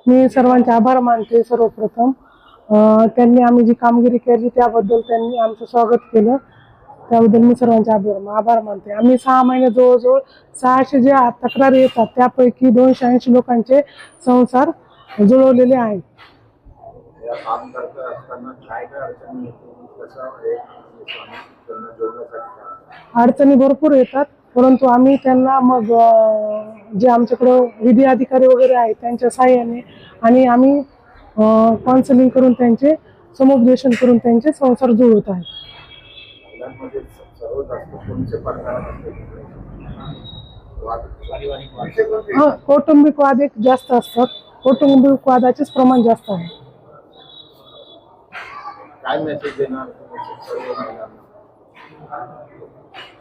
मी सर्वांचे आभार मानते. सर्वप्रथम त्यांनी आम्ही जी कामगिरी केली त्याबद्दल त्यांनी आमचं स्वागत केलं, त्याबद्दल मी सर्वांचे आभार मानते. आम्ही 6 महिने जवळजवळ 600 ज्या तक्रारी येतात त्यापैकी 280 लोकांचे संसार जुळवलेले आहेत. अडचणी भरपूर येतात, परंतु आम्ही त्यांना मग जे आमच्याकडे विधी अधिकारी वगैरे आहेत त्यांच्या सहाय्याने आणि आम्ही काउन्सिलिंग करून त्यांचे समुपदेशन करून त्यांचे संसार जुळवत आहेत. कौटुंबिक वाद एक जास्त असतात. कौटुंबिक वादाचेच प्रमाण जास्त आहे.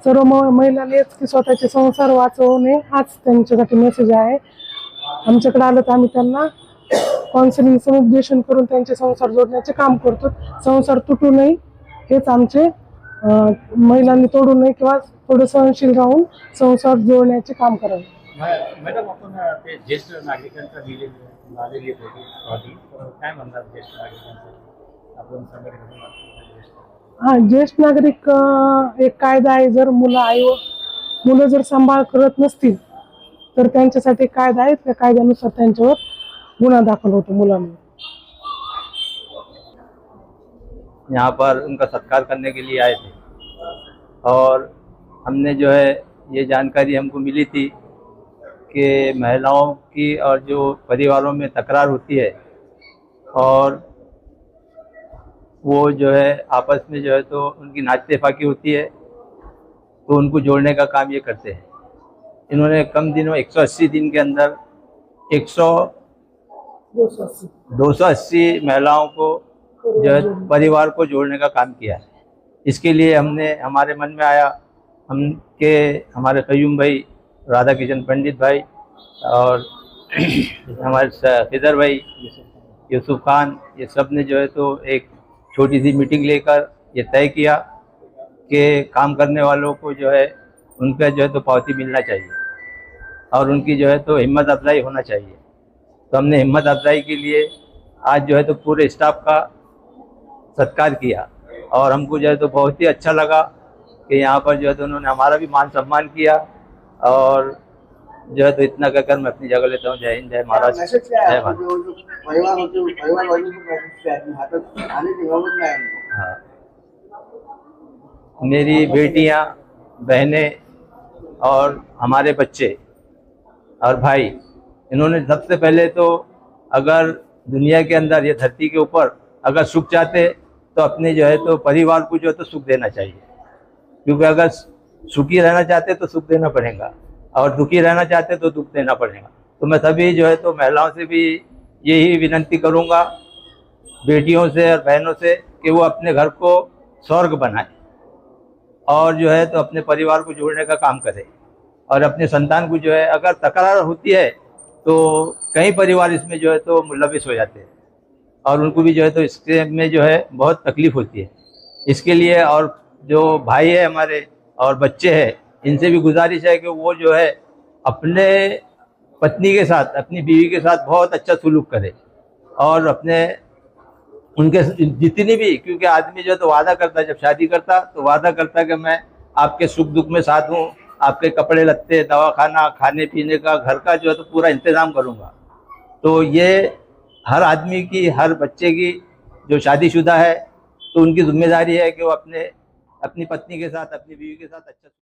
सर्व महिलांनीच की स्वतःचे संसार वाचवणे हाच त्यांच्यासाठी मेसेज आहे. आमच्याकडे आलं तर आम्ही त्यांना काउन्सिलिंग समुपदेशन करून त्यांचे संसार जोडण्याचे काम करतो. संसार तुटू नये हेच आमचे, महिलांनी तोडू नये किंवा थोडं सहनशील राहून संसार जोडण्याचे काम करावे. मॅडम, आपण ते ज्येष्ठ नागरिकांचा आलेली होती काय म्हणतात ज्येष्ठ नागरिकांचं आपण संघटना? हा, ज्येष्ठ नागरिक एक कायदा आहे. जर मुलं जर सांभाळ करत नसतील तर त्यांच्यासाठी कायदा आहे. त्या कायद्यानुसार त्यांच्यावर गुन्हा दाखल होतो मुलांना. यहाँ पर उनका सत्कार करने के लिए आए थे और हमने जो है ये जानकारी हमको मिली थी कि महिलाओं की और जो परिवारों में तकरार होती है और वो जो है आपस में जो है तो उनकी नाचतेफाकी होती है, तो उनको जोड़ने का काम ये करते हैं. इन्होंने कम दिनों 180 दिन के अंदर 280 महिलाओं को जो है परिवार को जोड़ने का काम किया है. इसके लिए हमारे मन में आया हमारे कयूम भाई, राधा किशन पंडित भाई और हमारे खिदर भाई, यूसुफ खान, ये सब ने जो है तो एक छोटी सी मीटिंग लेकर ये तय किया कि काम करने वालों को जो है उनका जो है तो पावती मिलना चाहिए और उनकी जो है तो हिम्मत अफजाई होना चाहिए. तो हमने हिम्मत अफजाई के लिए आज जो है तो पूरे स्टाफ का सत्कार किया और हमको जो है तो बहुत ही अच्छा लगा कि यहाँ पर जो है तो उन्होंने हमारा भी मान सम्मान किया. और जो है तो इतना कहकर मैं अपनी जगह लेता हूँ. जय हिंद, जय महाराज, जय भारत. हाँ, मेरी बेटियाँ, बहनें और हमारे बच्चे और भाई, इन्होंने सबसे पहले तो अगर दुनिया के अंदर या धरती के ऊपर अगर सुख चाहते तो अपने जो है तो परिवार को जो है तो सुख देना चाहिए, क्योंकि अगर सुखी रहना चाहते तो सुख देना पड़ेगा और दुखी रहना चाहते तो दुख देना पड़ेगा. तो मैं सभी जो है तो महिलाओं से भी यही विनंती करूँगा, बेटियों से और बहनों से, कि वो अपने घर को स्वर्ग बनाए और जो है तो अपने परिवार को जोड़ने का काम करे. और अपने संतान को जो है अगर तकरार होती है तो कई परिवार इसमें जो है तो मुलविस हो जाते हैं और उनको भी जो है तो इसके में जो है बहुत तकलीफ होती है. इसके लिए और जो भाई है हमारे और बच्चे हैं, इनसे भी गुजारिश है कि वो जो है अपने पत्नी के साथ, अपनी बीवी के साथ बहुत अच्छा सलूक करे और उनके जितनी भी, क्योंकि आदमी जो है तो वादा करता है, जब शादी करता तो वादा करता है कि मैं आपके सुख दुख में साथ हूँ, आपके कपड़े लत्ते, दवा खाना, खाने पीने का, घर का जो है तो पूरा इंतज़ाम करूँगा. तो ये हर आदमी की, हर बच्चे की जो शादीशुदा है तो उनकी जिम्मेदारी है कि वो अपनी पत्नी के साथ, अपनी बीवी के साथ अच्छा